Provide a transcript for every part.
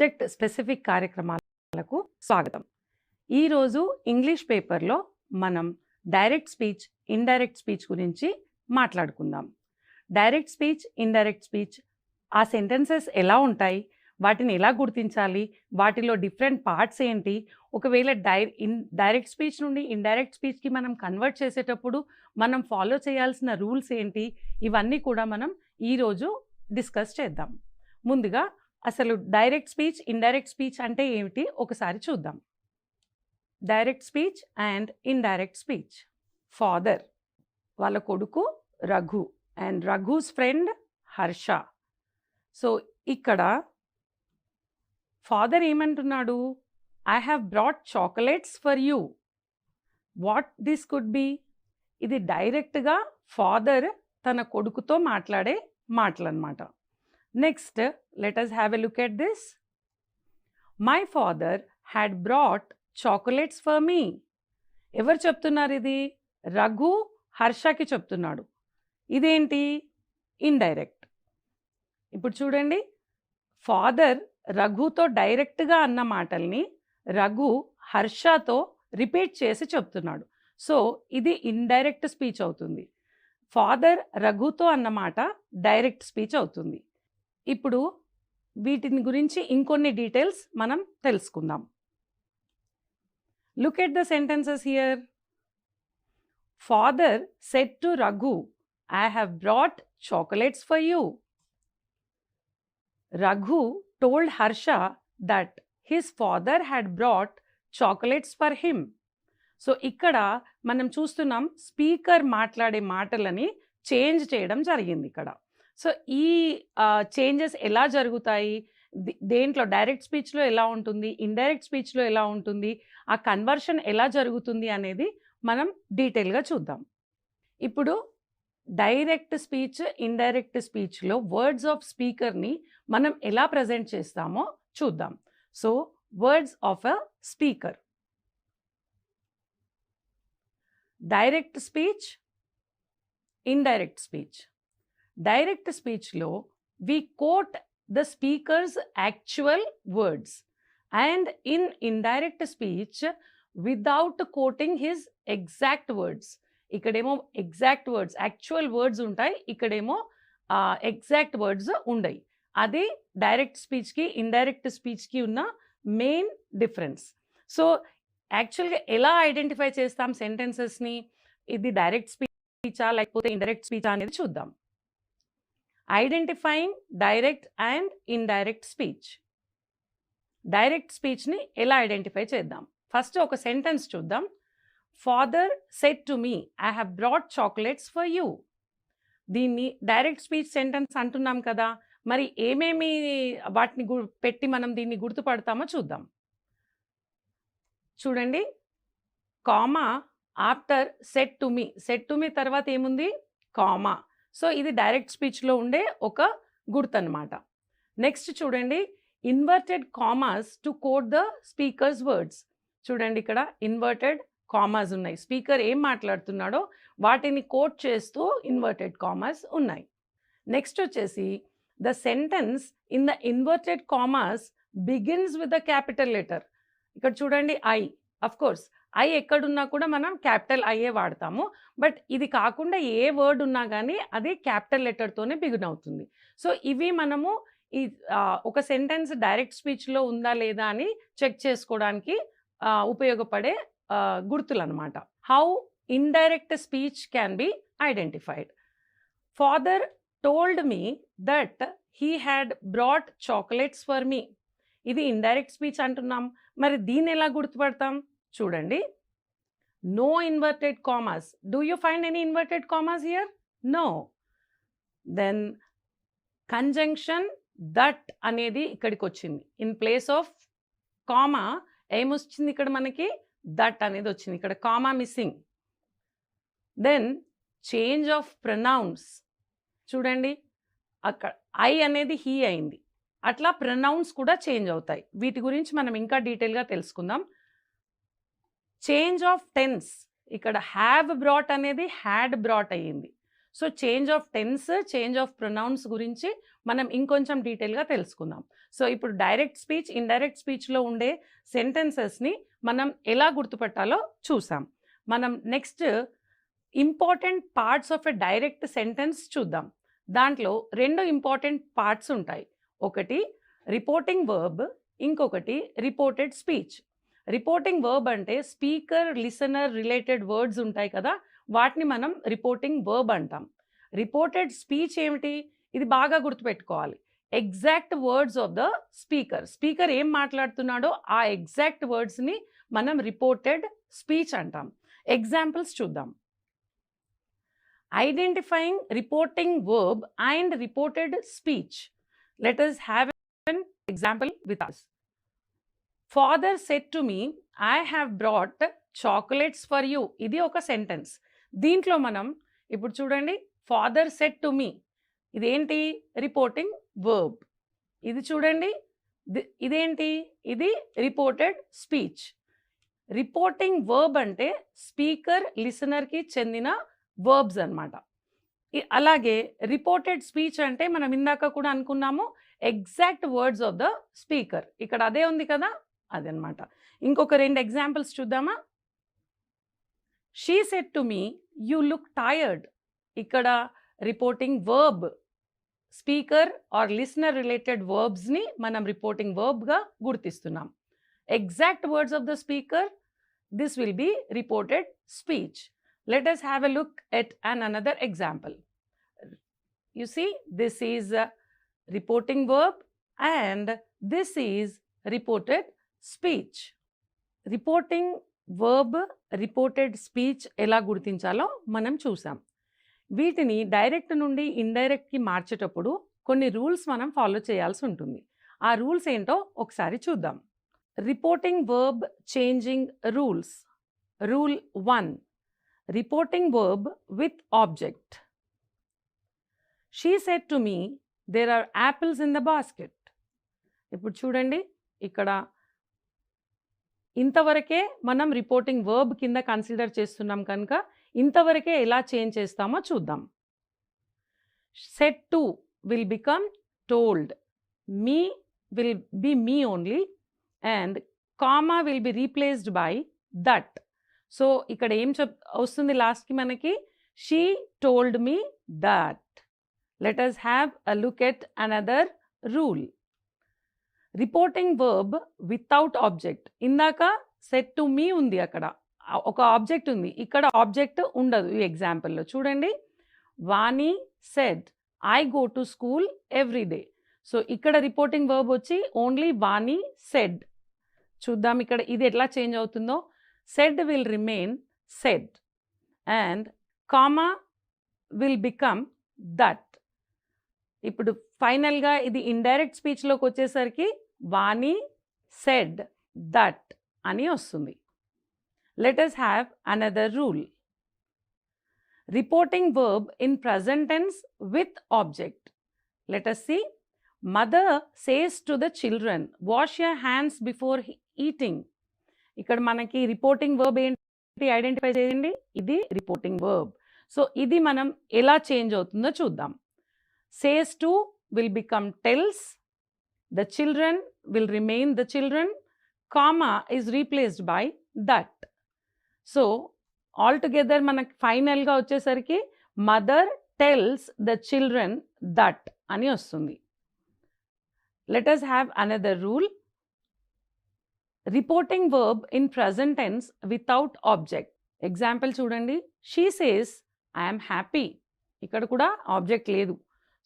Subject specific కార్యక్రమాలకు స్వాగతం. ఈరోజు ఇంగ్లీష్ పేపర్లో మనం డైరెక్ట్ స్పీచ్, ఇండైరెక్ట్ స్పీచ్ గురించి మాట్లాడుకుందాం. డైరెక్ట్ స్పీచ్, ఇండైరెక్ట్ స్పీచ్, ఆ సెంటెన్సెస్ ఎలా ఉంటాయి, వాటిని ఎలా గుర్తించాలి, వాటిలో డిఫరెంట్ పార్ట్స్ ఏంటి, ఒకవేళ డైరెక్ట్ స్పీచ్ నుండి ఇండైరెక్ట్ స్పీచ్కి మనం కన్వర్ట్ చేసేటప్పుడు మనం ఫాలో చేయాల్సిన రూల్స్ ఏంటి, ఇవన్నీ కూడా మనం ఈరోజు డిస్కస్ చేద్దాం. ముందుగా అసలు డైరెక్ట్ స్పీచ్, ఇండైరెక్ట్ స్పీచ్ అంటే ఏమిటి ఒకసారి చూద్దాం. Direct speech and indirect speech. Father, వాళ్ళ కొడుకు Raghu, and Raghu's friend Harsha. So ఇక్కడ ఫాదర్ ఏమంటున్నాడు? I have brought chocolates for you. What this could be? ఇది డైరెక్ట్గా ఫాదర్ తన కొడుకుతో మాట్లాడే మాటలన్నమాట. Next, let us have a look at this. My father had brought chocolates for me. ఎవరు చెప్తున్నారు ఇది? రఘు హర్షకి చెప్తున్నాడు. ఇదేంటి? ఇండైరెక్ట్. ఇప్పుడు చూడండి, ఫాదర్ రఘుతో డైరెక్ట్గా అన్న మాటల్ని రఘు హర్షతో రిపీట్ చేసి చెప్తున్నాడు. సో ఇది ఇండైరెక్ట్ స్పీచ్ అవుతుంది. ఫాదర్ రఘుతో అన్నమాట డైరెక్ట్ స్పీచ్ అవుతుంది. ఇప్పుడు వీటిని గురించి ఇంకొన్ని డీటెయిల్స్ మనం తెలుసుకుందాం. Look at the sentences here. Father said to Raghu, I have brought chocolates for you. Raghu told Harsha that his father had brought chocolates for him. So ఇక్కడ మనం చూస్తున్నాం స్పీకర్ మాట్లాడే మాటలని చేంజ్ చేయడం జరిగింది ఇక్కడ. సో ఈ చేంజెస్ ఎలా జరుగుతాయి, దేంట్లో డైరెక్ట్ స్పీచ్లో ఎలా ఉంటుంది, ఇండైరెక్ట్ స్పీచ్లో ఎలా ఉంటుంది, ఆ కన్వర్షన్ ఎలా జరుగుతుంది అనేది మనం డీటెయిల్గా చూద్దాం. ఇప్పుడు డైరెక్ట్ స్పీచ్, ఇండైరెక్ట్ స్పీచ్లో వర్డ్స్ ఆఫ్ స్పీకర్ని మనం ఎలా ప్రజెంట్ చేస్తామో చూద్దాం. So words of a speaker. Direct speech, indirect speech. Direct స్పీచ్లో we quote the speaker's actual words, and in indirect speech without quoting his exact words. ఇక్కడేమో exact words, actual words ఉంటాయి, ఇక్కడేమో exact words ఉండయి. అది direct స్పీచ్కి, indirect స్పీచ్కి ఉన్న main difference. So యాక్చువల్గా ఎలా identify చేస్తాం సెంటెన్సెస్ని, ఇది డైరెక్ట్ స్పీచా లేకపోతే ఇండైరెక్ట్ స్పీచా అనేది చూద్దాం. Identifying direct and indirect speech. Direct స్పీచ్ని ఎలా ఐడెంటిఫై చేద్దాం? ఫస్ట్ ఒక సెంటెన్స్ చూద్దాం. Father said to me, I have brought chocolates for you. దీన్ని డైరెక్ట్ స్పీచ్ సెంటెన్స్ అంటున్నాం కదా, మరి ఏమేమి వాటిని పెట్టి మనం దీన్ని గుర్తుపడతామో చూద్దాం. చూడండి, comma after said to me. Said to me తర్వాత ఏముంది? కామా. సో ఇది డైరెక్ట్ స్పీచ్లో ఉండే ఒక గుర్తు అనమాట. నెక్స్ట్ చూడండి, inverted commas to quote the speaker's words. చూడండి, ఇక్కడ ఇన్వర్టెడ్ కామాస్ ఉన్నాయి. స్పీకర్ ఏం మాట్లాడుతున్నాడో వాటిని కోట్ చేస్తూ ఇన్వర్టెడ్ కామాస్ ఉన్నాయి. నెక్స్ట్ వచ్చేసి, the sentence in the inverted commas begins with the capital letter. ఇక్కడ చూడండి, ఐ. అఫ్ కోర్స్ ఐ ఎక్కడున్నా కూడా మనం క్యాపిటల్ ఐఏ వాడతాము, బట్ ఇది కాకుండా ఏ వర్డ్ ఉన్నా కానీ అది క్యాపిటల్ లెటర్తోనే బిగిన్ అవుతుంది. సో ఇవి మనము ఈ ఒక సెంటెన్స్ డైరెక్ట్ స్పీచ్లో ఉందా లేదా అని చెక్ చేసుకోవడానికి ఉపయోగపడే గుర్తులు అనమాట. How indirect speech can be identified. Father told me that he had brought chocolates for me. ఇది ఇండైరెక్ట్ స్పీచ్ అంటున్నాం, మరి దీన్ని ఎలా గుర్తుపడతాం? చూడండి, no inverted commas. Do you find any inverted commas here? No. Then conjunction that అనేది ఇక్కడికి వచ్చింది. ఇన్ ప్లేస్ ఆఫ్ కామా ఏమొచ్చింది ఇక్కడ మనకి? దట్ అనేది వచ్చింది. ఇక్కడ comma missing. Then change of pronouns. చూడండి, అక్కడ ఐ అనేది హీ అయింది. అట్లా ప్రొనౌన్స్ కూడా చేంజ్ అవుతాయి. వీటి గురించి మనం ఇంకా డీటెయిల్గా తెలుసుకుందాం. Change of tense. ఇక్కడ హ్యావ్ బ్రాట్ అనేది హ్యాడ్ బ్రాట్ అయ్యింది. So change of tense, change of pronouns గురించి మనం ఇంకొంచెం డీటెయిల్గా తెలుసుకుందాం. సో ఇప్పుడు డైరెక్ట్ స్పీచ్, ఇండైరెక్ట్ స్పీచ్లో ఉండే సెంటెన్సెస్ని మనం ఎలా గుర్తుపట్టాలో చూసాం. మనం next important parts of a direct sentence చూద్దాం. దాంట్లో 2 ఇంపార్టెంట్ పార్ట్స్ ఉంటాయి. ఒకటి రిపోర్టింగ్ వర్బ్, ఇంకొకటి రిపోర్టెడ్ స్పీచ్. రిపోర్టింగ్ వర్బ్ అంటే స్పీకర్, లిసనర్ రిలేటెడ్ వర్డ్స్ ఉంటాయి కదా, వాటిని మనం రిపోర్టింగ్ వర్బ్ అంటాం. రిపోర్టెడ్ స్పీచ్ ఏమిటి? ఇది బాగా గుర్తుపెట్టుకోవాలి. Exact words of the speaker. Speaker ఏం మాట్లాడుతున్నాడో ఆ ఎగ్జాక్ట్ వర్డ్స్ని మనం రిపోర్టెడ్ స్పీచ్ అంటాం. ఎగ్జాంపుల్స్ చూద్దాం. Identifying reporting verb and reported speech. Let us have an example with us. Father said to me, I have brought chocolates for you. ఇది ఒక sentence. దీంట్లో మనం ఇప్పుడు చూడండి, ఫాదర్ సెడ్ టు మీ, ఇదేంటి? Reporting verb. ఇది చూడండి, ఇదేంటి? ఇది రిపోర్టెడ్ స్పీచ్. రిపోర్టింగ్ వర్బ్ అంటే స్పీకర్, లిసనర్కి చెందిన వర్బ్స్ అన్నమాట. అలాగే రిపోర్టెడ్ స్పీచ్ అంటే మనం ఇందాక కూడా అనుకున్నాము, exact words of the speaker. ఇక్కడ అదే ఉంది కదా, అదనమాట. ఇంకొక 2 ఎగ్జాంపుల్స్ చూద్దామా? She said to me, you look tired. ఇక్కడ reporting verb, speaker or listener related వర్బ్స్ని మనం రిపోర్టింగ్ వర్బ్గా గుర్తిస్తున్నాం. Exact words of the speaker, this will be reported speech. Let us have a look at another example. You see, this is a reporting verb and this is reported speech. Reporting verb, reported speech ఎలా గుర్తించాలో మనం చూసాం. వీటిని direct నుండి ఇండైరెక్ట్కి మార్చేటప్పుడు కొన్ని rules మనం follow చేయాల్సి ఉంటుంది. ఆ రూల్స్ ఏంటో ఒకసారి చూద్దాం. Reporting verb changing rules. Rule 1. Reporting verb with object. She said to me, there are apples in the basket. ఇప్పుడు చూడండి, ఇక్కడ ఇంతవరకే మనం రిపోర్టింగ్ వర్బ్ కింద కన్సిడర్ చేస్తున్నాం కనుక ఇంతవరకే ఎలా చేంజ్ చేస్తామో చూద్దాం. Said to will become told. Me will be me only and comma will be replaced by that. So ఇక్కడ ఏం వస్తుంది లాస్ట్కి మనకి? She told me that. Let us have a look at another rule. Reporting verb without object. ఇందాక said to మీ ఉంది, అక్కడ ఒక object ఉంది, ఇక్కడ ఆబ్జెక్ట్ ఉండదు. ఈ ఎగ్జాంపుల్లో చూడండి, Vani said I go to school every day. So ఇక్కడ రిపోర్టింగ్ వర్బ్ వచ్చి ఓన్లీ వాణి సెడ్. చూద్దాం ఇక్కడ ఇది ఎట్లా చేంజ్ అవుతుందో. Said will remain said and comma will become that. ఇప్పుడు ఫైనల్గా ఇది ఇండైరెక్ట్ స్పీచ్లోకి వచ్చేసరికి వాణి సెడ్ దట్ అని వస్తుంది. Let us have another rule. Reporting verb in present tense with object. Let us see. Mother says to the children, wash your hands before eating. ఇక్కడ మనకి reporting verb ఏంటి identify చేయండి, ఇది reporting verb. So ఇది మనం ఎలా change అవుతుందో చూద్దాం. Says to will become tells, the children will remain the children, comma is replaced by that. So all together మనకి ఫైనల్గా వచ్చేసరికి mother tells the children that అని వస్తుంది. Let us have another rule. Reporting verb in present tense without object. Example చూడండి, she says I'm happy. ఇక్కడ కూడా object లేదు.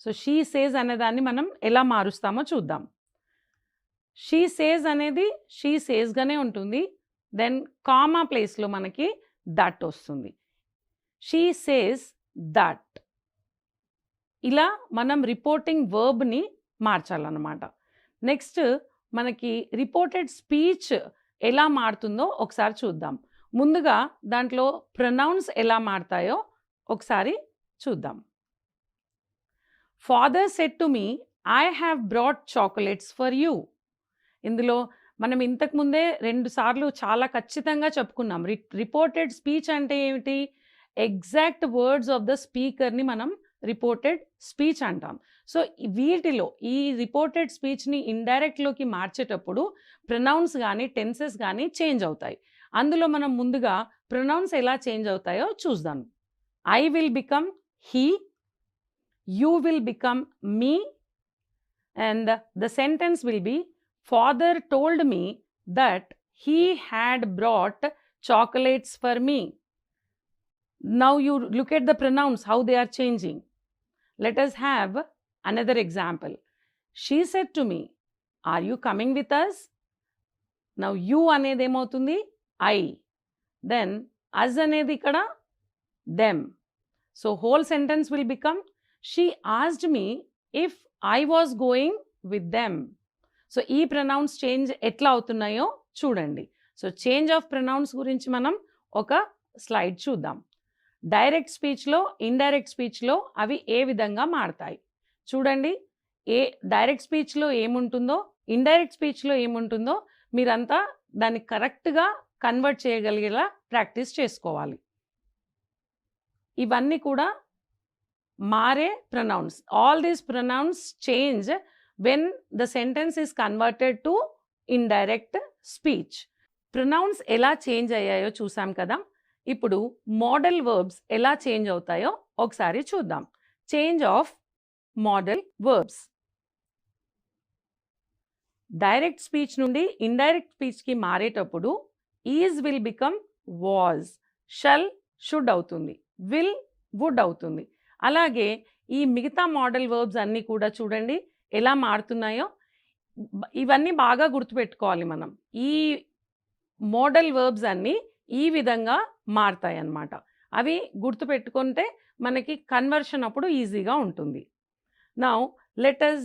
So she says అనేదాన్ని మనం ఎలా మారుస్తామో చూద్దాం. షీ సేస్ అనేది షీ సేస్గానే ఉంటుంది, దెన్ కామా ప్లేస్లో మనకి దట్ వస్తుంది. She says that. ఇలా మనం రిపోర్టింగ్ వర్బ్ని మార్చాలన్నమాట. నెక్స్ట్ మనకి రిపోర్టెడ్ స్పీచ్ ఎలా మారుతుందో ఒకసారి చూద్దాం. ముందుగా దాంట్లో ప్రొనౌన్స్ ఎలా మారుతాయో ఒకసారి చూద్దాం. Father said to me I have brought chocolates for you. ఇందులో మనం ఇంతకుముందే 2 సార్లు చాలా ఖచ్చితంగా చెప్పుకున్నాం. రిపోర్టెడ్ స్పీచ్ అంటే ఏమిటి? ఎగ్జాక్ట్ వర్డ్స్ ఆఫ్ ద స్పీకర్ని మనం రిపోర్టెడ్ స్పీచ్ అంటాం. సో వీటిలో ఈ రిపోర్టెడ్ స్పీచ్ని ఇండైరెక్ట్లోకి మార్చేటప్పుడు ప్రొనౌన్స్ కానీ టెన్సెస్ కానీ చేంజ్ అవుతాయి. అందులో మనం ముందుగా ప్రొనౌన్స్ ఎలా చేంజ్ అవుతాయో చూద్దాం. I will become he, you will become me, and the sentence will be father told me that he had brought chocolates for me. Now you look at the pronouns, how they are changing. Let us have another example. She said to me, are you coming with us? Now you anedi emoutundi I, then us anedi ikkada them. So whole sentence will become, she asked me if I was going with them. So ఈ pronounce change ఎట్లా అవుతున్నాయో చూడండి. So change of pronouns గురించి మనం ఒక slide చూద్దాం. Direct స్పీచ్లో indirect స్పీచ్లో అవి ఏ విధంగా మారతాయి చూడండి. డైరెక్ట్ స్పీచ్లో ఏముంటుందో ఇండైరెక్ట్ స్పీచ్లో ఏముంటుందో మీరంతా దాన్ని కరెక్ట్గా కన్వర్ట్ చేయగలిగేలా ప్రాక్టీస్ చేసుకోవాలి. ఇవన్నీ కూడా మారే pronouns. All these pronouns change when the sentence is converted to indirect speech. Pronouns ఎలా చేంజ్ అయ్యాయో చూసాం కదా. ఇప్పుడు మోడల్ వర్బ్స్ ఎలా చేంజ్ అవుతాయో ఒకసారి చూద్దాం. Change of modal verbs. Direct speech నుండి ఇండైరెక్ట్ స్పీచ్కి మారేటప్పుడు is will become was, shall should అవుతుంది, విల్ వుడ్ అవుతుంది. అలాగే ఈ మిగతా మోడల్ వర్బ్స్ అన్నీ కూడా చూడండి ఎలా మారుతున్నాయో. ఇవన్నీ బాగా గుర్తుపెట్టుకోవాలి మనం. ఈ మోడల్ వర్బ్స్ అన్నీ ఈ విధంగా మారుతాయి అన్నమాట. అవి గుర్తుపెట్టుకుంటే మనకి కన్వర్షన్ అప్పుడు ఈజీగా ఉంటుంది. Now let us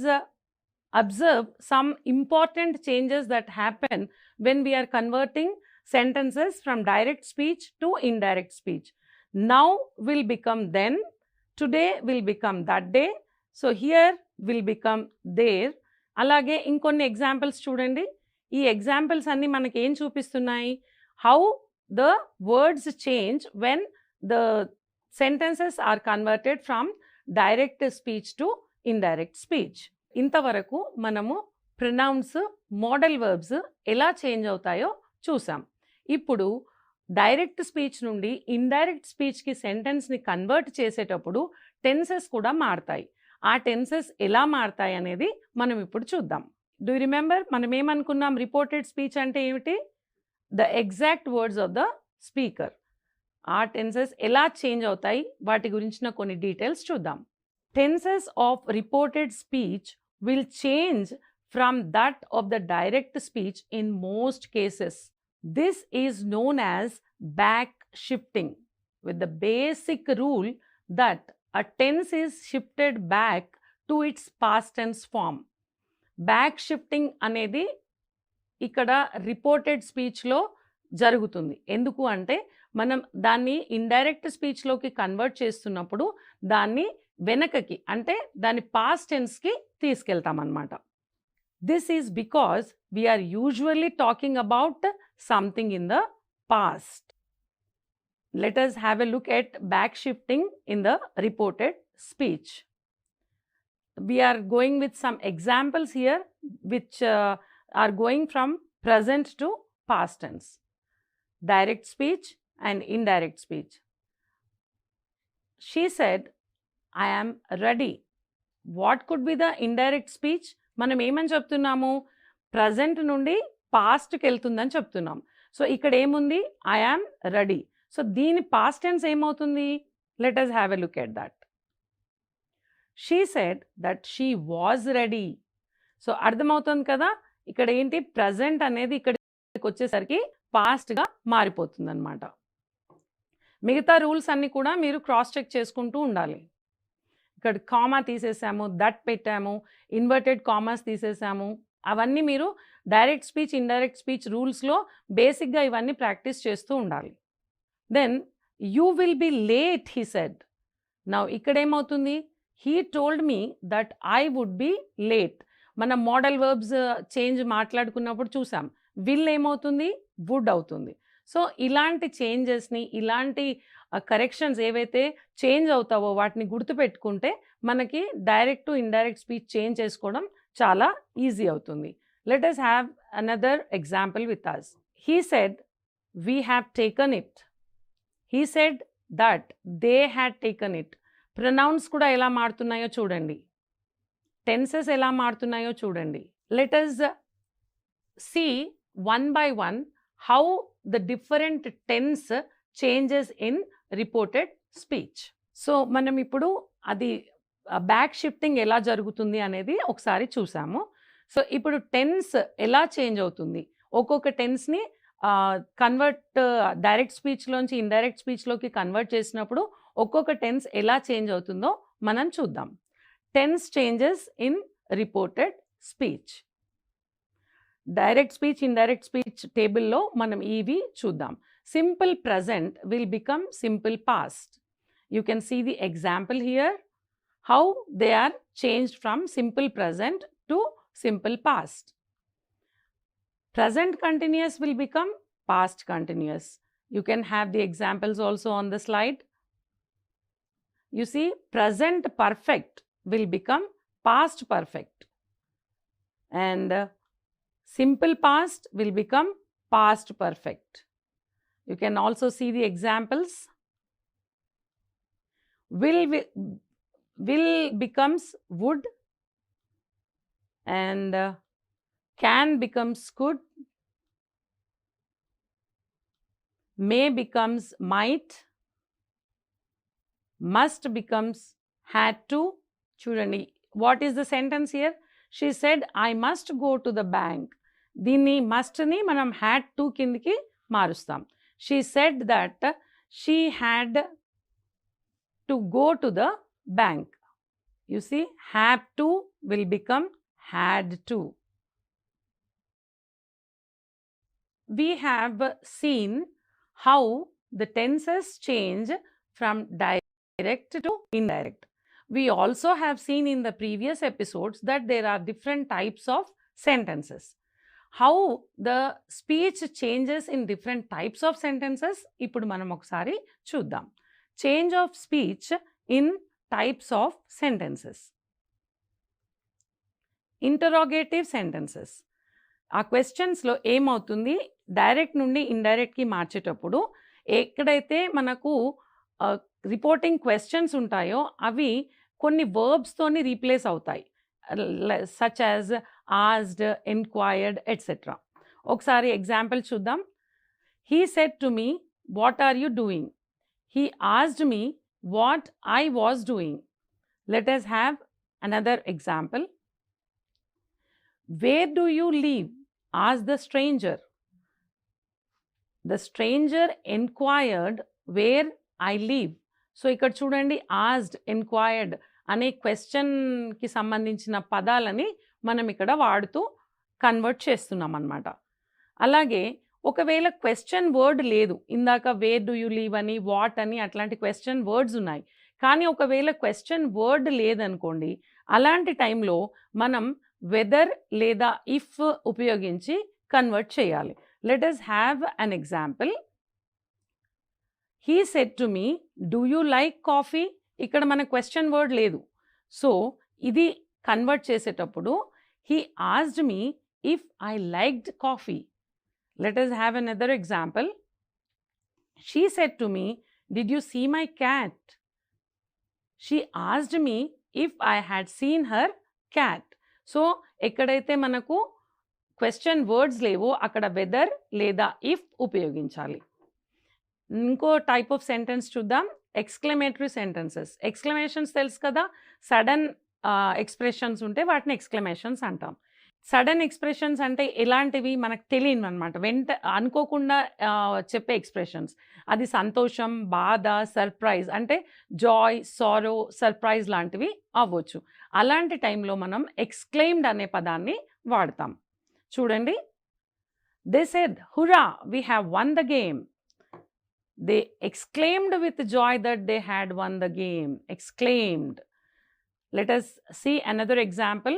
observe some important changes that happen when we are converting sentences from direct speech to indirect speech. Now will become then, today will become that day, so here will become there. అలాగే ఇంకొన్ని examples చూడండి. ఈ examples అన్నీ మనకి ఏం చూపిస్తున్నాయి? How the words change when the sentences are converted from direct speech to indirect speech. ఇంతవరకు మనము ప్రొనౌన్స్, మోడల్ వర్బ్స్ ఎలా చేంజ్ అవుతాయో చూసాం. ఇప్పుడు డైరెక్ట్ స్పీచ్ నుండి ఇండైరెక్ట్ స్పీచ్కి సెంటెన్స్ని కన్వర్ట్ చేసేటప్పుడు టెన్సెస్ కూడా మారుతాయి. ఆ టెన్సెస్ ఎలా మారుతాయి అనేది మనం ఇప్పుడు చూద్దాం. డూ యు రిమెంబర్ మనం ఏమనుకున్నాం? రిపోర్టెడ్ స్పీచ్ అంటే ఏమిటి? The exact words of the speaker. ఆ టెన్సెస్ ఎలా చేంజ్ అవుతాయి వాటి గురించిన కొన్ని డీటెయిల్స్ చూద్దాం. Tenses of reported speech will change from that of the direct speech in most cases. This is known as back shifting, with the basic rule that a tense is shifted back to its past tense form. Back shifting అనేది ఇక్కడ reported స్పీచ్లో జరుగుతుంది. ఎందుకు అంటే మనం దాన్ని indirect స్పీచ్లోకి convert చేస్తున్నప్పుడు దాన్ని వెనకకి అంటే దాని పాస్ట్ టెన్స్కి తీసుకెళ్తామన్నమాట. This is because we are usually talking about something in the past. Let us have a look at back shifting in the reported speech. We are going with some examples here which are going from present to past tense. Direct speech and indirect speech. She said, I am ready. What could be the indirect speech? మనం ఏమని చెప్తున్నాము? Present నుండి పాస్ట్కి వెళ్తుందని చెప్తున్నాం. So ఇక్కడ ఏముంది? I am ready. So దీని past tense ఏమవుతుంది? Let us have a look at that. She said that she was ready. So అర్థమవుతుంది కదా, ఇక్కడ ఏంటి ప్రజెంట్ అనేది ఇక్కడికి వచ్చేసరికి పాస్ట్గా మారిపోతుంది అనమాట. మిగతా రూల్స్ అన్నీ కూడా మీరు క్రాస్ చెక్ చేసుకుంటూ ఉండాలి. ఇక్కడ కామా తీసేసాము, దట్ పెట్టాము, ఇన్వర్టెడ్ కామాస్ తీసేసాము, అవన్నీ మీరు డైరెక్ట్ స్పీచ్, ఇండైరెక్ట్ స్పీచ్ రూల్స్లో బేసిక్గా ఇవన్నీ ప్రాక్టీస్ చేస్తూ ఉండాలి. Then you will be late, he said. Now ఇక్కడ ఏమవుతుంది? He told me that I would be late. మన మోడల్ వర్బ్స్ చేంజ్ మాట్లాడుకున్నప్పుడు చూసాం. విల్ ఏమవుతుంది? వుడ్ అవుతుంది. సో ఇలాంటి చేంజెస్ని, ఇలాంటి కరెక్షన్స్ ఏవైతే చేంజ్ అవుతావో వాటిని గుర్తుపెట్టుకుంటే మనకి direct to indirect speech change చేసుకోవడం చాలా ఈజీ అవుతుంది. Let us have another example with us. He said, we have taken it. He said that they had taken it. Pronouns కూడా ఎలా మారుతున్నాయో చూడండి, టెన్సెస్ ఎలా మారుతున్నాయో చూడండి. Let us see one by one how the different tense changes in reported speech. So మనం ఇప్పుడు అది బ్యాక్ షిఫ్టింగ్ ఎలా జరుగుతుంది అనేది ఒకసారి చూసాము. సో ఇప్పుడు టెన్స్ ఎలా చేంజ్ అవుతుంది, ఒక్కొక్క టెన్స్ని కన్వర్ట్ డైరెక్ట్ స్పీచ్లోంచి ఇండైరెక్ట్ స్పీచ్లోకి కన్వర్ట్ చేసినప్పుడు ఒక్కొక్క టెన్స్ ఎలా చేంజ్ అవుతుందో మనం చూద్దాం. Tense changes in reported speech. Direct speech, indirect speech టేబుల్లో మనం ఇవి చూద్దాం. Simple present will become simple past. You can see the example here, how they are changed from simple present to simple past. Present continuous will become past continuous. You can have the examples also on the slide. You see, present perfect will become past perfect. And simple past will become past perfect. You can also see the examples. Will becomes would, and can becomes could, may becomes might, must becomes had to. చూడండి, what is the sentence here? She said, I must go to the bank. దీన్ని mustని మనం had to కిందికి మారుస్తాం. She said that she had to go to the bank. You see, have to will become had to. We have seen how the tenses change from direct to indirect. We also have seen in the previous episodes that there are different types of sentences. How the speech changes in different types of sentences, ఇప్పుడు మనం ఒకసారి చూద్దాం. Change of speech in types of sentences. Interrogative sentences. ఆ క్వశ్చన్స్లో ఏమవుతుంది, direct నుండి ఇండైరెక్ట్కి మార్చేటప్పుడు ఎక్కడైతే మనకు reporting questions ఉంటాయో అవి కొన్ని వర్బ్స్తోని రీప్లేస్ అవుతాయి, such as asked, enquired, etcetera. ఒకసారి ఎగ్జాంపుల్ చూద్దాం. He said to me, what are you doing? He asked me what I was doing. Let us have another example. Where do you live? Asked the stranger. The stranger inquired where I live. So ఇక్కడ చూడండి, asked, inquired అనే క్వశ్చన్కి సంబంధించిన పదాలని మనం ఇక్కడ వాడుతూ convert చేస్తున్నాం అన్నమాట. అలాగే ఒకవేళ క్వశ్చన్ వర్డ్ లేదు, ఇందాక వేర్ డూ యూ లీవ్ అని, వాట్ అని అట్లాంటి క్వశ్చన్ వర్డ్స్ ఉన్నాయి, కానీ ఒకవేళ క్వశ్చన్ వర్డ్ లేదనుకోండి, అలాంటి టైంలో మనం వెదర్ లేదా ఇఫ్ ఉపయోగించి కన్వర్ట్ చేయాలి. Let us have an example. He said to me, do you like coffee? ఇక్కడ మన క్వశ్చన్ వర్డ్ లేదు, సో ఇది కన్వర్ట్ చేసేటప్పుడు he asked me if I liked coffee. Let us have another example. She said to me, did you see my cat? She asked me if I had seen her cat. So ఎక్కడైతే మనకు question words లేవో అక్కడ weather లేదా if ఉపయోగించాలి. ఇంకో type of sentence చూద్దాం, exclamatory sentences. ఎక్స్క్లమేషన్స్ తెలుసు కదా, సడన్ ఎక్స్ప్రెషన్స్ ఉంటే వాటిని ఎక్స్క్లమేషన్స్ అంటాం. సడన్ ఎక్స్ప్రెషన్స్ అంటే ఎలాంటివి మనకు తెలియను అనమాట, అనుకోకుండా చెప్పే ఎక్స్ప్రెషన్స్. అది సంతోషం, బాధ, సర్ప్రైజ్ అంటే జాయ్, సారో, సర్ప్రైజ్ లాంటివి అవ్వచ్చు. అలాంటి టైంలో మనం ఎక్స్క్లెయిమ్డ్ అనే పదాన్ని వాడతాం. చూడండి, they said hurrah we have won the game. They exclaimed with joy that they had won the game. Exclaimed. Let us see another example.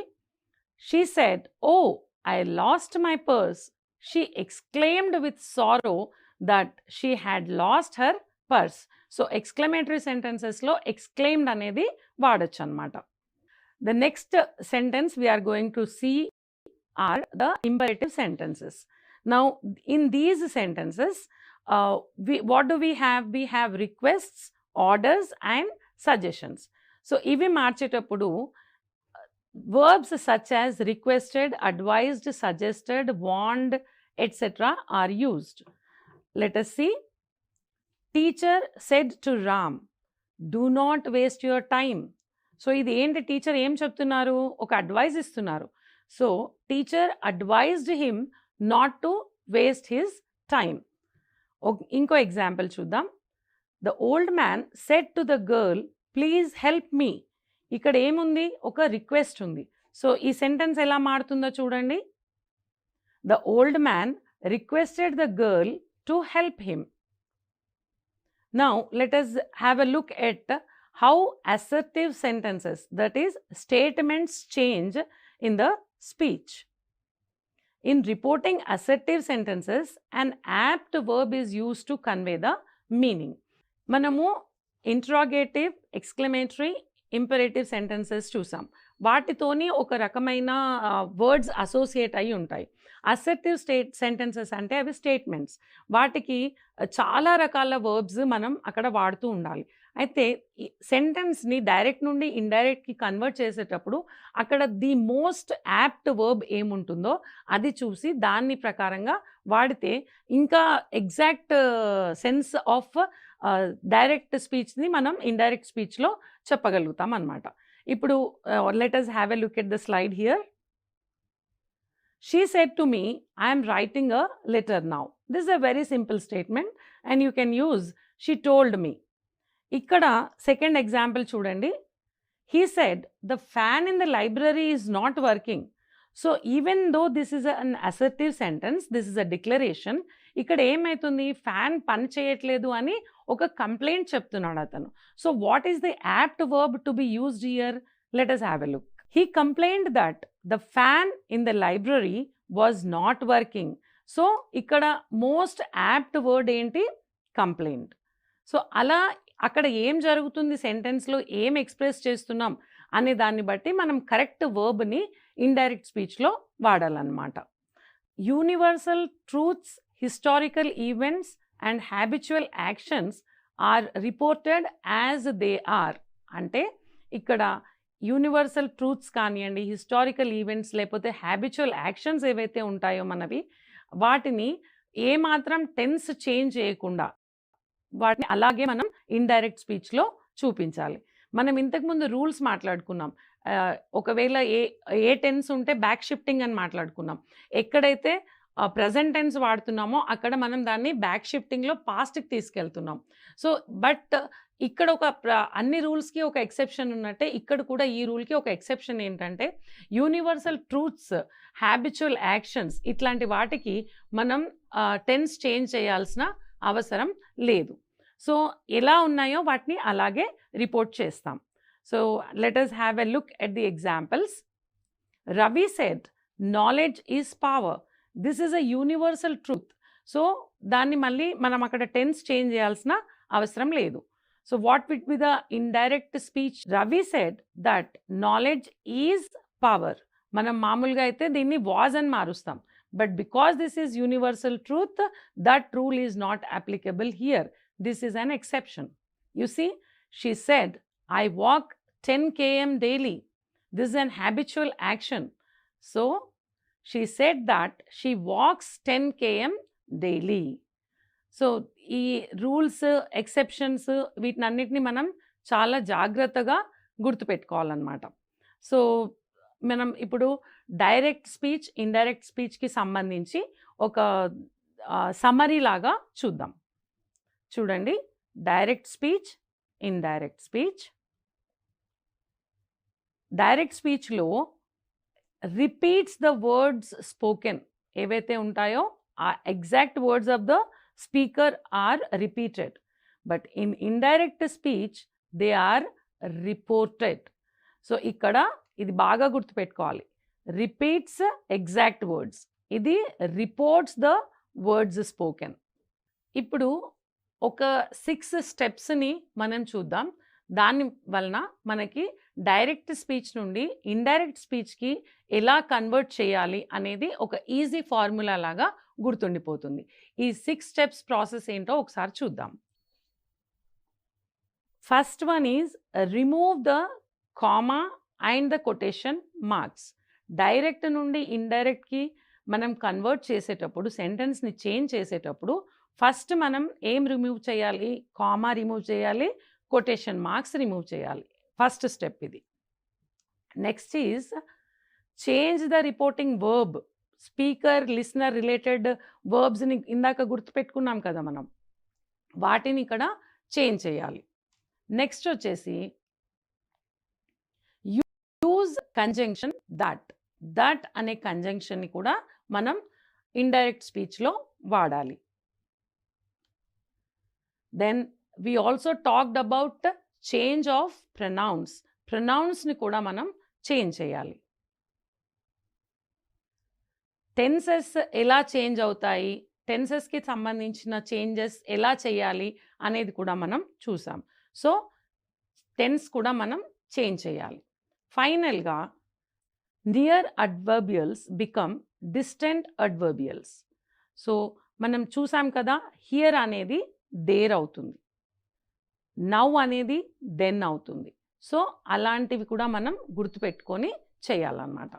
She said, oh, I lost my purse. She exclaimed with sorrow that she had lost her purse. So exclamatory సెంటెన్సెస్లో exclaimed అనేది వాడచ్చు అనమాట. The next sentence we are going to see are the imperative sentences. Now, in these sentences, what do we have? We have requests, orders and suggestions. So, ivi marchetappudu verbs such as requested, advised, suggested, warned, etc. are used. Let us see. Teacher said to Ram, do not waste your time. So ఇది ఏంటి, teacher ఏం చెప్తున్నారు, ఒక advise ఇస్తున్నారు. So teacher advised him not to waste his time. ఇంకో example చూద్దాం. The old man said to the girl, please help me. ఇక్కడ ఏముంది, ఒక రిక్వెస్ట్ ఉంది. సో ఈ సెంటెన్స్ ఎలా మారుతుందో చూడండి. The old man requested the girl to help him. Now let us have a look at how assertive sentences, that is statements, change in the speech. In reporting assertive sentences, an apt verb is used to convey the meaning. Manamu interrogative, exclamatory, imperative sentences చూసాం. వాటితోని ఒక రకమైన words associate అయి ఉంటాయి. Assertive sentences అంటే అవి statements. వాటికి చాలా రకాల వర్బ్స్ మనం అక్కడ వాడుతూ ఉండాలి. అయితే సెంటెన్స్ని డైరెక్ట్ నుండి ఇండైరెక్ట్కి కన్వర్ట్ చేసేటప్పుడు అక్కడ ది మోస్ట్ యాప్ట్ వర్బ్ ఏముంటుందో అది చూసి దాన్ని ప్రకారంగా వాడితే ఇంకా ఎగ్జాక్ట్ సెన్స్ ఆఫ్ డైరెక్ట్ స్పీచ్ని మనం ఇండైరెక్ట్ స్పీచ్లో చెప్పగలుగుతాం అన్నమాట. ఇప్పుడు let us have a look at the slide here. She said to me, I am writing a letter now. This is a very simple statement and you can use she told me. ఇక్కడ second example చూడండి. He said the fan in the library is not working. So even though this is an assertive sentence, this is a declaration, ఇక్కడ ఏమవుతుంది, fan పని చేయట్లేదు అని ఒక complaint చెప్తున్నాడు అతను. So what is the apt verb to be used here? Let us have a look. He complained that the fan in the library was not working. So ఇక్కడ most apt word ఏంటి, complaint. So అలా అక్కడ ఏం జరుగుతుంది, సెంటెన్స్లో ఏం express చేస్తున్నాం అనే దాన్ని బట్టి మనం కరెక్ట్ వర్బ్ని ఇండైరెక్ట్ స్పీచ్లో వాడాలన్నమాట. Universal truths, historical events and habitual actions are reported as they are. అంటే ఇక్కడ యూనివర్సల్ ట్రూత్స్ కానివ్వండి, హిస్టారికల్ ఈవెంట్స్, లేకపోతే హ్యాబిచువల్ యాక్షన్స్ ఏవైతే ఉంటాయో మనవి, వాటిని ఏమాత్రం టెన్స్ చేంజ్ చేయకుండా వాటిని అలాగే మనం ఇండైరెక్ట్ స్పీచ్లో చూపించాలి. మనం ఇంతకుముందు రూల్స్ మాట్లాడుకున్నాం. ఒకవేళ ఏ టెన్స్ ఉంటే బ్యాక్ షిఫ్టింగ్ అని మాట్లాడుకున్నాం. ఎక్కడైతే ప్రజెంట్ టెన్స్ వాడుతున్నామో అక్కడ మనం దాన్ని బ్యాక్ షిఫ్టింగ్లో పాస్ట్కి తీసుకెళ్తున్నాం. సో బట్ ఇక్కడ అన్ని రూల్స్కి ఒక ఎక్సెప్షన్ ఉన్నట్టే ఇక్కడ కూడా ఈ రూల్కి ఒక ఎక్సెప్షన్ ఏంటంటే, యూనివర్సల్ ట్రూత్స్, హ్యాబిచువల్ యాక్షన్స్ ఇట్లాంటి వాటికి మనం టెన్స్ చేంజ్ చేయాల్సిన అవసరం లేదు. సో ఎలా ఉన్నాయో వాటిని అలాగే రిపోర్ట్ చేస్తాం. So let us have a look at the examples. Ravi said, knowledge is power. This is a universal truth. So దాన్ని మళ్ళీ మనం అక్కడ టెన్స్ చేంజ్ చేయాల్సిన అవసరం లేదు. So what will be the indirect speech? Ravi said that knowledge is power. మనం మామూలుగా అయితే దీన్ని వాజ్ అని మారుస్తాం. But because this is universal truth, that rule is not applicable here. This is an exception. You see, she said, I walk 10 km daily. This is an habitual action. So, she said that she walks 10 km daily. So, ఈ rules, exceptions వీటినన్నిటిని మనం చాలా జాగ్రత్తగా గుర్తుపెట్టుకోవాలన్నమాట. So మనం ఇప్పుడు direct speech, indirect స్పీచ్కి సంబంధించి ఒక summary లాగా చూద్దాం. చూడండి, direct speech, indirect speech. Direct స్పీచ్లో రిపీట్స్ ద వర్డ్స్ స్పోకెన్ ఏవైతే ఉంటాయో ఆ exact words of the speaker are repeated. But in indirect speech they are reported. So ఇక్కడ ఇది బాగా గుర్తుపెట్టుకోవాలి. రిపీట్స్ ఎగ్జాక్ట్ వర్డ్స్, ఇది రిపోర్ట్స్ ద వర్డ్స్ స్పోకెన్. ఇప్పుడు ఒక 6 స్టెప్స్‌ని మనం చూద్దాం. దాని వలన మనకి డైరెక్ట్ స్పీచ్ నుండి ఇండైరెక్ట్ స్పీచ్‌కి ఎలా కన్వర్ట్ చేయాలి అనేది ఒక ఈజీ ఫార్ములా లాగా గుర్తుండిపోతుంది. ఈ 6 స్టెప్స్ ప్రాసెస్ ఏంటో ఒకసారి చూద్దాం. First one is remove the comma and the quotation marks. Direct నుండి ఇండైరెక్ట్‌కి మనం కన్వర్ట్ చేసేటప్పుడు, సెంటెన్స్‌ని చేంజ్ చేసేటప్పుడు ఫస్ట్ మనం ఏం రిమూవ్ చేయాలి? కామా రిమూవ్ చేయాలి, కొటేషన్ మార్క్స్ రిమూవ్ చేయాలి. ఫస్ట్ స్టెప్ ఇది. Next is change the reporting verb. Speaker, listener related వర్బ్స్‌ని ఇందాక గుర్తుపెట్టుకున్నాం కదా మనం. వాటిని ఇక్కడ చేంజ్ చేయాలి. నెక్స్ట్ వచ్చేసి యూజ్ కంజంక్షన్ దట్. దట్ అనే కంజంక్షన్ని కూడా మనం ఇండైరెక్ట్ స్పీచ్‌లో వాడాలి. Then we also talked about change of pronouns. ప్రొనౌన్స్‌ని కూడా మనం చేంజ్ చేయాలి. టెన్సెస్ ఎలా చేంజ్ అవుతాయి, టెన్సెస్‌కి సంబంధించిన చేంజెస్ ఎలా చేయాలి అనేది కూడా మనం చూసాం. సో, టెన్స్ కూడా మనం చేంజ్ చేయాలి. ఫైనల్‌గా నియర్ అడ్వర్బియల్స్ బికమ్ డిస్టెంట్ అడ్వర్బియల్స్. సో, మనం చూసాం కదా, హియర్ అనేది దేర్ అవుతుంది, నౌ అనేది దెన్ అవుతుంది. సో, అలాంటివి కూడా మనం గుర్తుపెట్టుకొని చేయాలన్నమాట.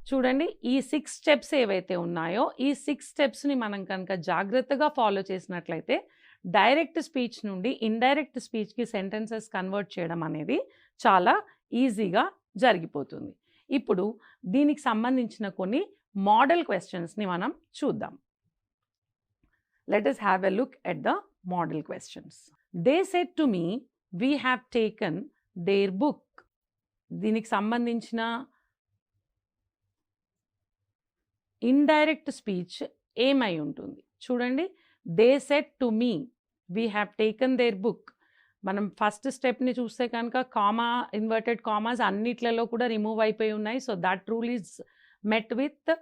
చూడండి, ఈ 6 స్టెప్స్ ఏవైతే ఉన్నాయో, ఈ 6 స్టెప్స్‌ని మనం కనుక జాగ్రత్తగా ఫాలో చేసినట్లయితే డైరెక్ట్ స్పీచ్ నుండి ఇండైరెక్ట్ స్పీచ్‌కి సెంటెన్సెస్ కన్వర్ట్ చేయడం అనేది చాలా ఈజీగా జరిగిపోతుంది. ఇప్పుడు దీనికి సంబంధించిన కొన్ని మోడల్ క్వెషన్స్‌ని మనం చూద్దాం. Let us have a look at the model questions. They said to me, we have taken their book. దీనికి సంబంధించిన ఇండైరెక్ట్ స్పీచ్ ఏమై ఉంటుంది చూడండి. They said to me, we have taken their book. మనం ఫస్ట్ స్టెప్ని చూస్తే కనుక కామా, ఇన్వర్టెడ్ కామాస్ అన్నిట్లలో కూడా రిమూవ్ అయిపోయి ఉన్నాయి. So that rule is met with.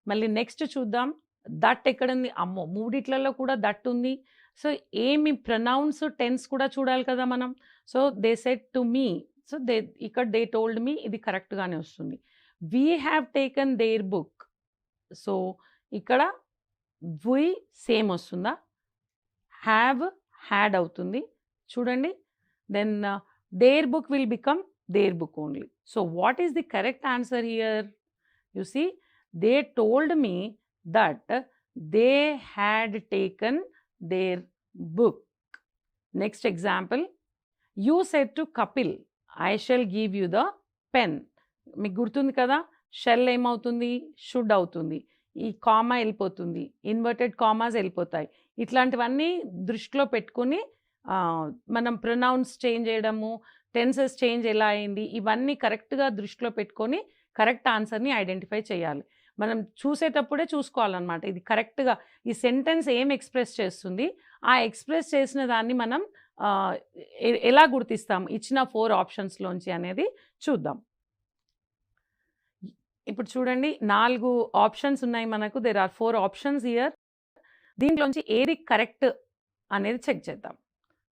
మళ్ళీ నెక్స్ట్ చూద్దాం, దట్ ఎక్కడుంది? అమ్మో, మూడిట్లలో కూడా దట్ ఉంది. సో ఏమి ప్రొనౌన్స్, టెన్స్ కూడా చూడాలి కదా మనం. So they said to me, so ఇక్కడ దే టోల్డ్ మీ, ఇది కరెక్ట్గానే వస్తుంది. We have taken their book, so ఇక్కడ వి సేమ్ వస్తుందా? హ్యావ్, హ్యాడ్ అవుతుంది చూడండి. Then their book will become their book only. So what is the correct answer here? You see, they told me that they had taken their book. Next example, you said to Kapil, I shall give you the pen. మీకు గుర్తుంది కదా, shell ఏమవుతుంది? Should అవుతుంది. ఈ comma వెళ్ళిపోతుంది, inverted commas వెళ్ళిపోతాయి. ఇట్లాంటివన్నీ దృష్టిలో పెట్టుకొని మనం ప్రొనౌన్స్ చేంజ్ చేయడము, టెన్సెస్ చేంజ్ ఎలా అయింది, ఇవన్నీ కరెక్ట్గా దృష్టిలో పెట్టుకొని కరెక్ట్ ఆన్సర్ని ఐడెంటిఫై చేయాలి. మనం చూసేటప్పుడే చూసుకోవాలన్నమాట, ఇది కరెక్ట్గా ఈ సెంటెన్స్ ఏం ఎక్స్ప్రెస్ చేస్తుంది, ఆ ఎక్స్ప్రెస్ చేసిన దాన్ని మనం ఎలా గుర్తిస్తాం ఇచ్చిన 4 ఆప్షన్స్లోంచి అనేది చూద్దాం. ఇప్పుడు చూడండి, 4 ఆప్షన్స్ ఉన్నాయి మనకు. There are 4 options here. దీంట్లోంచి ఏది కరెక్ట్ అనేది చెక్ చేద్దాం.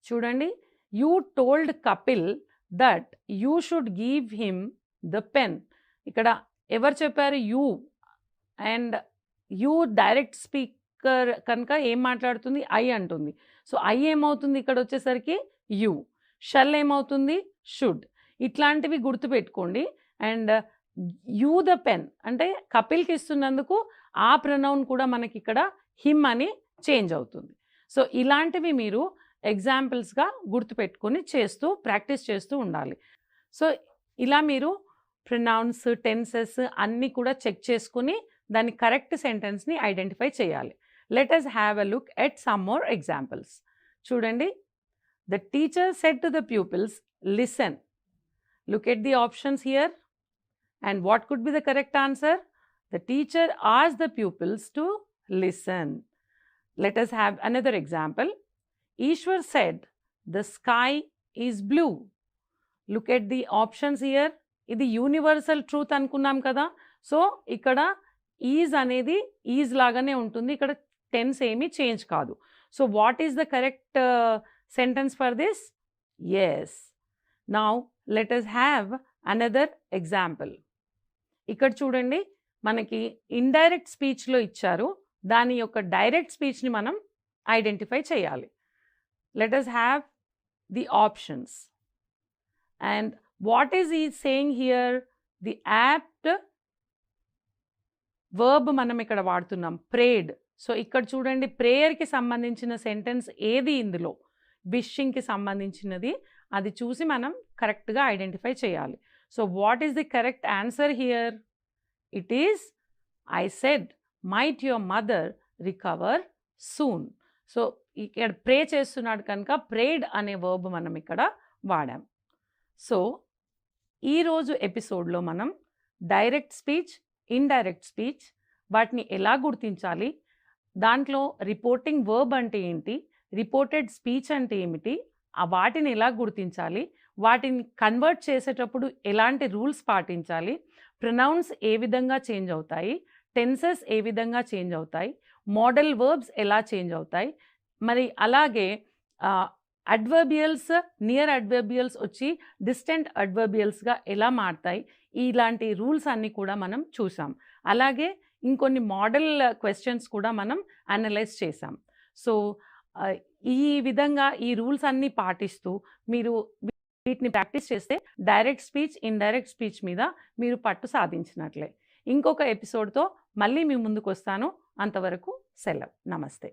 చూడండి, you told Kapil that you should give him the pen. ఇక్కడ ఎవరు చెప్పారు? You. And you direct speaker కనుక ఏం మాట్లాడుతుంది? ఐ అంటుంది. సో ఐ ఏమవుతుంది ఇక్కడ వచ్చేసరికి? యూ. షల్ ఏమవుతుంది? షుడ్. ఇట్లాంటివి గుర్తుపెట్టుకోండి. అండ్ యూ ద పెన్ అంటే కపిల్కి ఇస్తున్నందుకు ఆ ప్రొనౌన్ కూడా మనకి ఇక్కడ హిమ్ అని చేంజ్ అవుతుంది. సో ఇలాంటివి మీరు ఎగ్జాంపుల్స్గా గుర్తుపెట్టుకొని ప్రాక్టీస్ చేస్తూ ఉండాలి. సో ఇలా మీరు ప్రొనౌన్స్, టెన్సెస్ అన్నీ కూడా చెక్ చేసుకుని దాని కరెక్ట్ సెంటెన్స్ని ఐడెంటిఫై చేయాలి. Let us have a look at some more examples. చూడండి, the teacher said to the pupils, listen. Look at the options here. And what could be the correct answer? The teacher asked the pupils to listen. Let us have another example. Ishwar said, the sky is blue. Look at the options here. ఇది universal truth అనుకున్నాం కదా. So ఇక్కడ is అనేది is లాగానే ఉంటుంది, ఇక్కడ tense ఏమీ change కాదు. So what is the correct sentence for this? Yes. Now let us have another example. ఇక్కడ చూడండి, మనకి ఇండైరెక్ట్ స్పీచ్లో ఇచ్చారు, దాని యొక్క డైరెక్ట్ స్పీచ్ని మనం ఐడెంటిఫై చేయాలి. Let us have the options. And what is he saying here? The apt verb మనం ఇక్కడ వాడుతున్నాం, prayed. సో ఇక్కడ చూడండి, ప్రేయర్కి సంబంధించిన సెంటెన్స్ ఏది ఇందులో, విషింగ్కి సంబంధించినది, అది చూసి మనం కరెక్ట్గా ఐడెంటిఫై చేయాలి. So what is the correct answer here? It is, I said might your mother recover soon. So ఇక్కడ ప్రే చేస్తున్నాడు కనుక ప్రేడ్ అనే వర్బ్ మనం ఇక్కడ వాడాం. సో ఈరోజు ఎపిసోడ్లో మనం డైరెక్ట్ స్పీచ్, ఇండైరెక్ట్ స్పీచ్, వాటిని ఎలా గుర్తించాలి, దాంట్లో రిపోర్టింగ్ వర్బ్ అంటే ఏంటి, రిపోర్టెడ్ స్పీచ్ అంటే ఏమిటి, వాటిని ఎలా గుర్తించాలి, వాటిని కన్వర్ట్ చేసేటప్పుడు ఎలాంటి రూల్స్ పాటించాలి, ప్రొనౌన్స్ ఏ విధంగా చేంజ్ అవుతాయి, టెన్సెస్ ఏ విధంగా చేంజ్ అవుతాయి, మోడల్ వర్బ్స్ ఎలా చేంజ్ అవుతాయి, మరి అలాగే అడ్వర్బియల్స్, నియర్ అడ్వర్బియల్స్ వచ్చి డిస్టెంట్ అడ్వర్బియల్స్గా ఎలా మారుతాయి, ఇలాంటి రూల్స్ అన్నీ కూడా మనం చూసాం. అలాగే ఇంకొన్ని మోడల్ క్వశ్చన్స్ కూడా మనం అనలైజ్ చేసాం. సో ఈ విధంగా ఈ రూల్స్ అన్నీ పాటిస్తూ మీరు వీటిని ప్రాక్టీస్ చేస్తే డైరెక్ట్ స్పీచ్, ఇండైరెక్ట్ స్పీచ్ మీద మీరు పట్టు సాధించినట్లే. ఇంకొక ఎపిసోడ్తో మళ్ళీ మీ ముందుకు వస్తాను. అంతవరకు సెలవు. నమస్తే.